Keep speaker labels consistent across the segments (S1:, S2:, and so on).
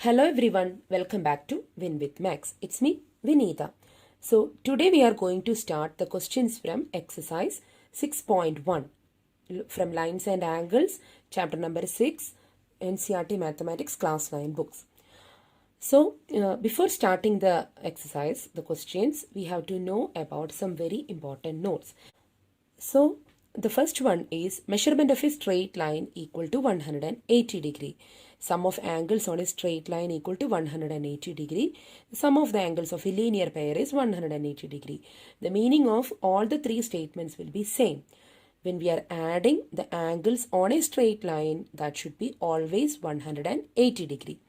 S1: Hello everyone, welcome back to Win with Max. It's me, Vinita. So today we are going to start the questions from exercise 6.1 from Lines and Angles, chapter number 6, NCERT Mathematics Class 9 books. So before starting the exercise, the questions, we have to know about some very important notes. So the first one is measurement of a straight line equal to 180 degree. Sum of angles on a straight line equal to 180 degree. Sum of the angles of a linear pair is 180 degree. The meaning of all the three statements will be same. When we are adding the angles on a straight line, that should be always 180 degree.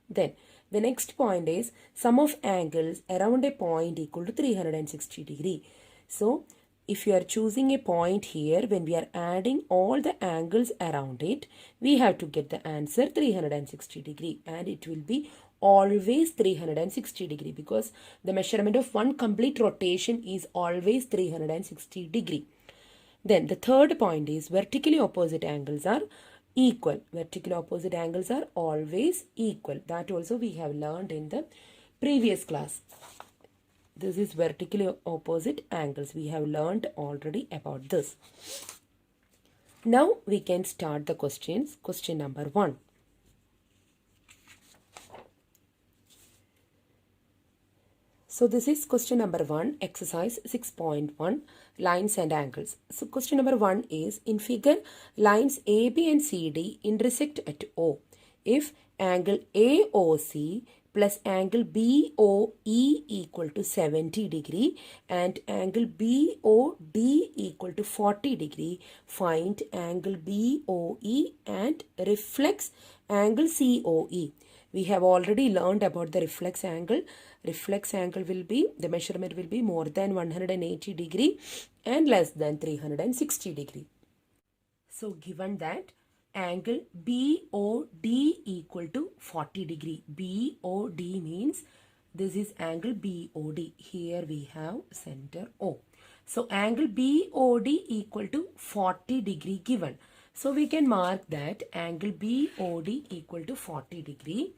S1: Then the next point is sum of angles around a point equal to 360 degree. So if you are choosing a point here, when we are adding all the angles around it, we have to get the answer 360 degree, and it will be always 360 degree because the measurement of one complete rotation is always 360 degree. Then the third point is vertically opposite angles are equal. Vertically opposite angles are always equal. That also we have learned in the previous class. This is vertically opposite angles. We have learned already about this. Now we can start the questions. Question number 1. So this is question number 1, exercise 6.1, lines and angles. So question number 1 is, in figure, lines AB and CD intersect at O. If angle AOC plus angle BOE equal to 70 degree and angle BOD equal to 40 degree, find angle BOE and reflex angle COE. We have already learned about the reflex angle. Reflex angle will be, the measurement will be more than 180 degree and less than 360 degree. So given that angle BOD equal to 40 degree. BOD means this is angle BOD. Here we have center O. So angle BOD equal to 40 degree given. So we can mark that angle BOD equal to 40 degree.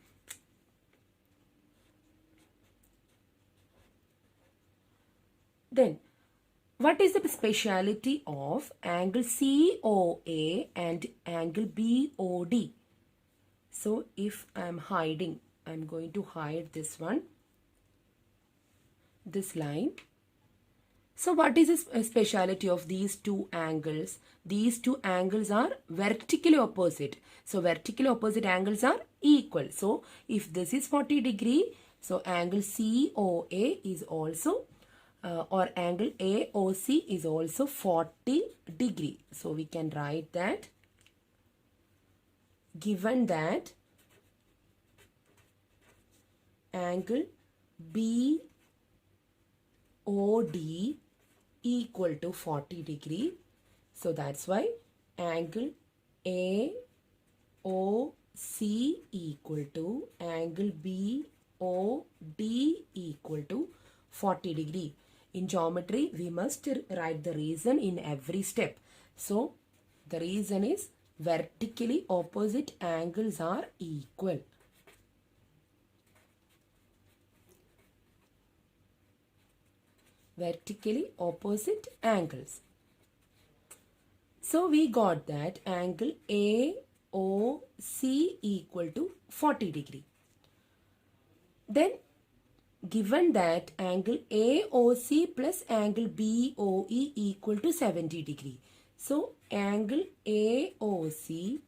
S1: Then what is the speciality of angle COA and angle BOD? So if I am hiding, I am going to hide this one, this line. So what is the speciality of these two angles? These two angles are vertically opposite. So vertically opposite angles are equal. So if this is 40 degree, so angle COA is also or angle AOC is also 40 degree. So we can write that given that angle BOD equal to 40 degree. So that's why angle AOC equal to angle BOD equal to 40 degree. In geometry, we must write the reason in every step. So the reason is vertically opposite angles are equal. Vertically opposite angles. So we got that angle AOC equal to 40 degree. Then given that angle AOC plus angle BOE equal to 70 degree. So angle AOC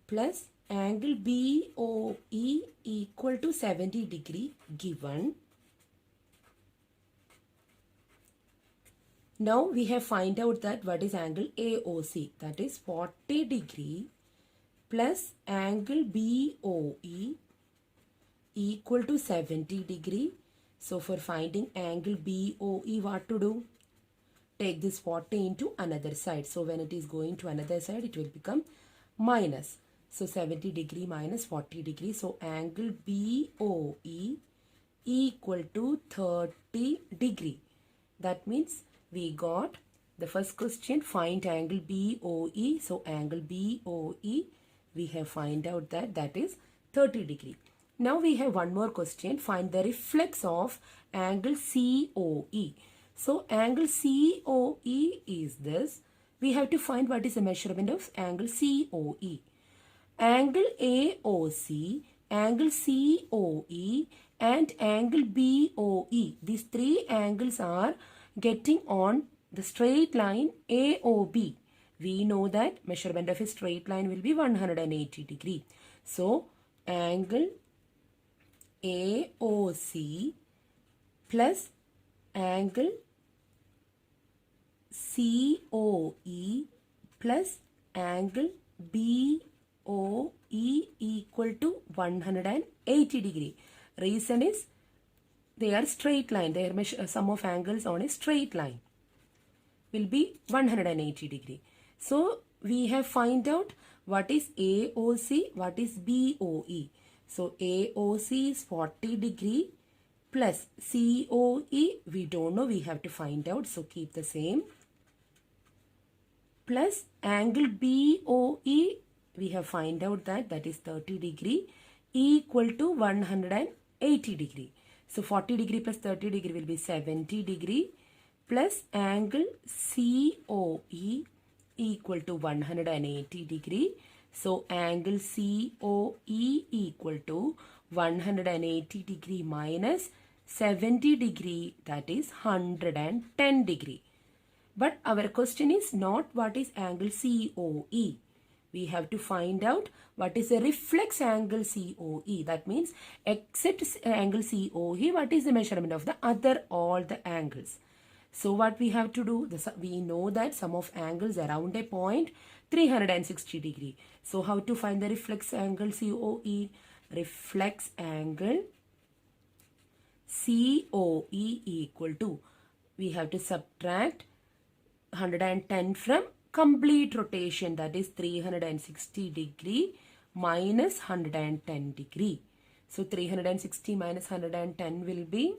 S1: plus angle BOE equal to 70 degree given. Now we have find out that what is angle AOC, that is 40 degree plus angle BOE equal to 70 degree. So for finding angle BOE, what to do? Take this 40 into another side. So when it is going to another side, it will become minus. So 70 degree minus 40 degree. So angle BOE equal to 30 degree. That means we got the first question, find angle BOE. So angle BOE, we have find out that is 30 degree. Now we have one more question. Find the reflex of angle COE. So angle COE is this. We have to find what is the measurement of angle COE. Angle AOC, angle COE and angle BOE. These three angles are getting on the straight line AOB. We know that measurement of a straight line will be 180 degree. So angle AOC plus angle COE plus angle BOE equal to 180 degree. Reason is they are straight line. Their sum of angles on a straight line will be 180 degree. So we have find out what is AOC, what is BOE. So AOC is 40 degree plus COE, we don't know, we have to find out, so keep the same. Plus angle BOE, we have find out that is 30 degree equal to 180 degree. So 40 degree plus 30 degree will be 70 degree plus angle COE equal to 180 degree. So angle COE equal to 180 degree minus 70 degree, that is 110 degree. But our question is not what is angle COE. We have to find out what is the reflex angle COE. That means except angle COE, what is the measurement of the other all the angles. So what we have to do, we know that sum of angles around a point 360 degree. So how to find the reflex angle COE? Reflex angle COE equal to, we have to subtract 110 from complete rotation, that is 360 degree minus 110 degree. So 360 minus 110 will be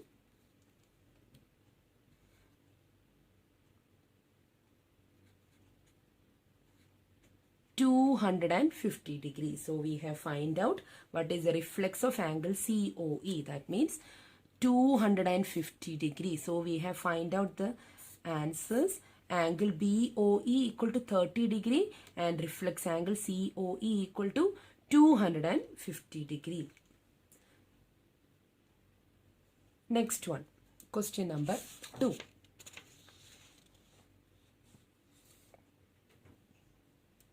S1: 250 degrees. So we have find out what is the reflex of angle COE. That means 250 degrees. So we have find out the answers. Angle BOE equal to 30 degree and reflex angle COE equal to 250 degree. Next one, question number 2.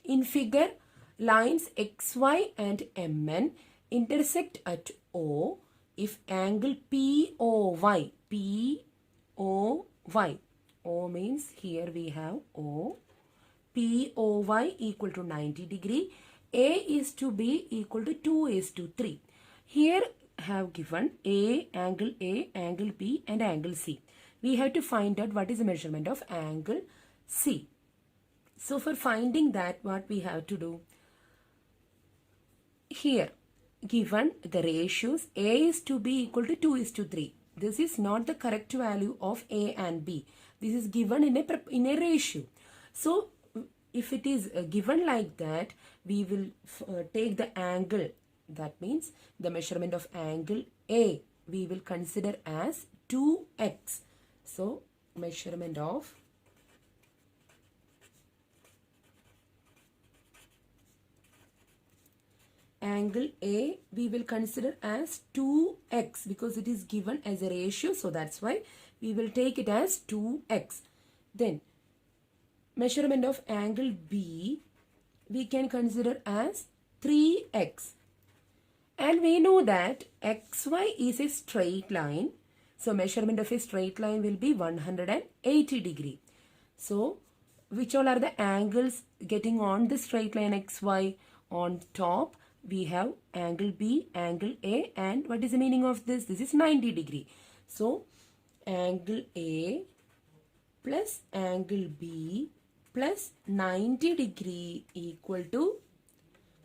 S1: In figure, lines XY and MN intersect at O if angle POY, O means here we have O, POY equal to 90 degree, A is to B equal to 2 is to 3. Here have given A, angle B and angle C. We have to find out what is the measurement of angle C. So for finding that, what we have to do, here given the ratios A is to B equal to 2 is to 3. This is not the correct value of A and B. This is given in a ratio. So if it is given like that, we will take the angle. That means the measurement of angle A we will consider as 2x. So measurement of angle A we will consider as 2x because it is given as a ratio. So that's why we will take it as 2x. Then measurement of angle B we can consider as 3x. And we know that XY is a straight line. So measurement of a straight line will be 180 degree. So which all are the angles getting on the straight line XY? On top we have angle B, angle A, and what is the meaning of this? This is 90 degree. So angle A plus angle B plus 90 degree equal to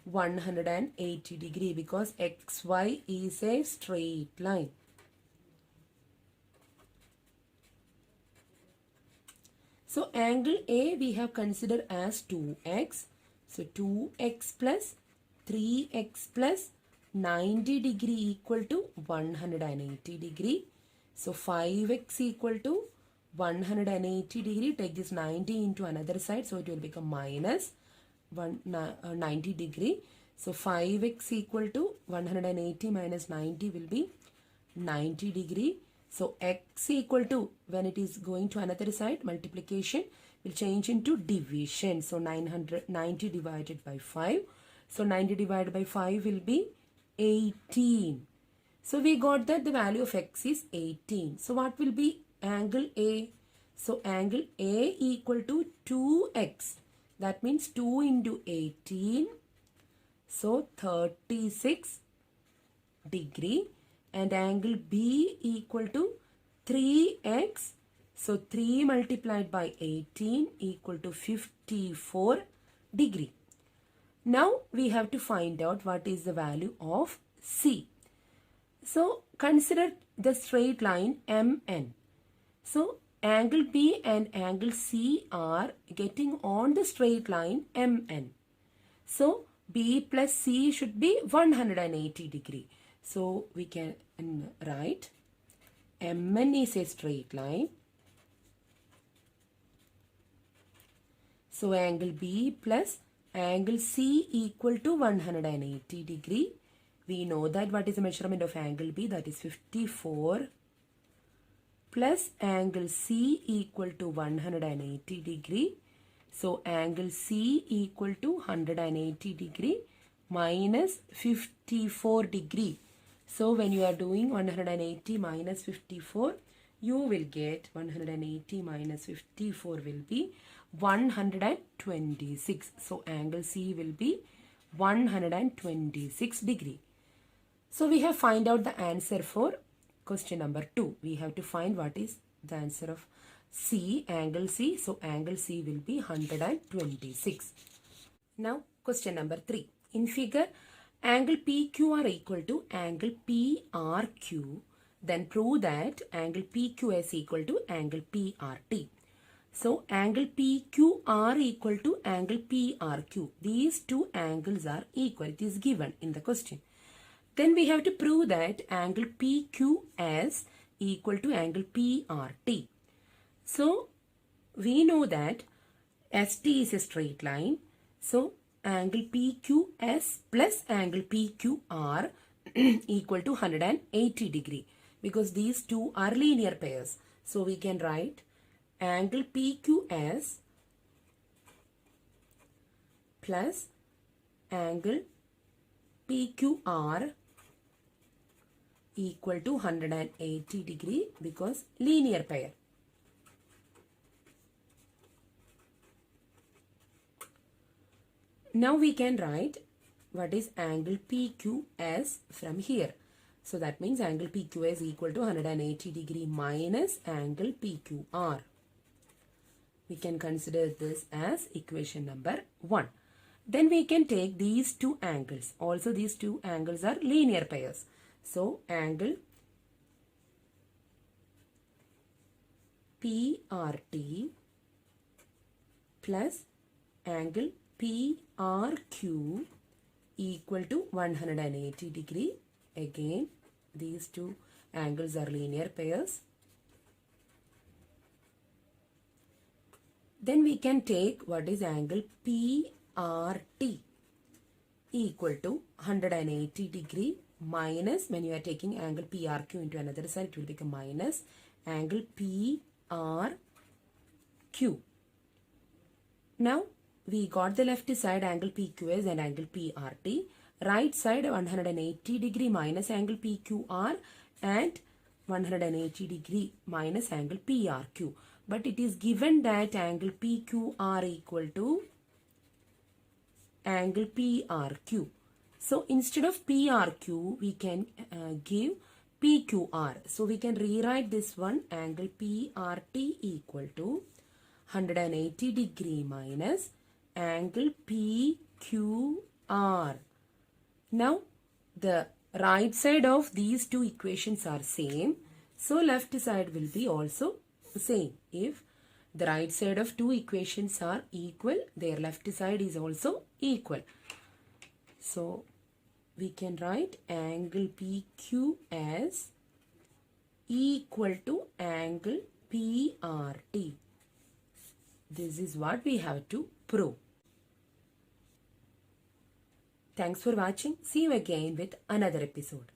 S1: 180 degree because XY is a straight line. So angle A we have considered as 2x. So 2x plus 3x plus 90 degree equal to 180 degree. So 5x equal to 180 degree. Take this 90 into another side, so it will become minus 90 degree. So 5x equal to 180 minus 90 will be 90 degree. So x equal to, when it is going to another side, multiplication will change into division. So 90 divided by 5. So 90 divided by 5 will be 18. So we got that the value of x is 18. So what will be angle A? So angle A equal to 2x. That means 2 into 18. So 36 degree. And angle B equal to 3x. So 3 multiplied by 18 equal to 54 degree. Now we have to find out what is the value of C. So consider the straight line MN. So angle B and angle C are getting on the straight line MN. So B plus C should be 180 degree. So we can write MN is a straight line. So angle B plus angle C equal to 180 degree. We know that what is the measurement of angle B, that is 54, plus angle C equal to 180 degree. So angle C equal to 180 degree minus 54 degree. So when you are doing 180 minus 54, you will get 180 minus 54 will be 126. So angle C will be 126 degree. So we have find out the answer for question number 2. We have to find what is the answer of C, angle C. So angle C will be 126. Now question number 3. In figure, angle PQ are equal to angle PRQ. Then prove that angle PQ is equal to angle PRT. So angle PQR equal to angle PRQ. These two angles are equal. It is given in the question. Then we have to prove that angle PQS equal to angle PRT. So we know that ST is a straight line. So angle PQS plus angle PQR equal to 180 degree, because these two are linear pairs. So we can write angle PQS plus angle PQR equal to 180 degree, because linear pair. Now we can write what is angle PQS from here. So that means angle PQS equal to 180 degree minus angle PQR. We can consider this as equation number 1. Then we can take these two angles. Also these two angles are linear pairs. So angle PRT plus angle PRQ equal to 180 degree. Again, these two angles are linear pairs. Then we can take what is angle PRT equal to 180 degree minus, when you are taking angle PRQ into another side, it will become minus angle PRQ. Now we got the left side angle PQS and angle PRT. Right side 180 degree minus angle PQR and 180 degree minus angle PRQ. But it is given that angle PQR equal to angle PRQ. So instead of PRQ, we can give PQR. So we can rewrite this one, angle PRT equal to 180 degree minus angle PQR. Now the right side of these two equations are same. So left side will be also same. If the right side of two equations are equal, their left side is also equal. So we can write angle PQ as equal to angle PRT. This is what we have to prove. Thanks for watching. See you again with another episode.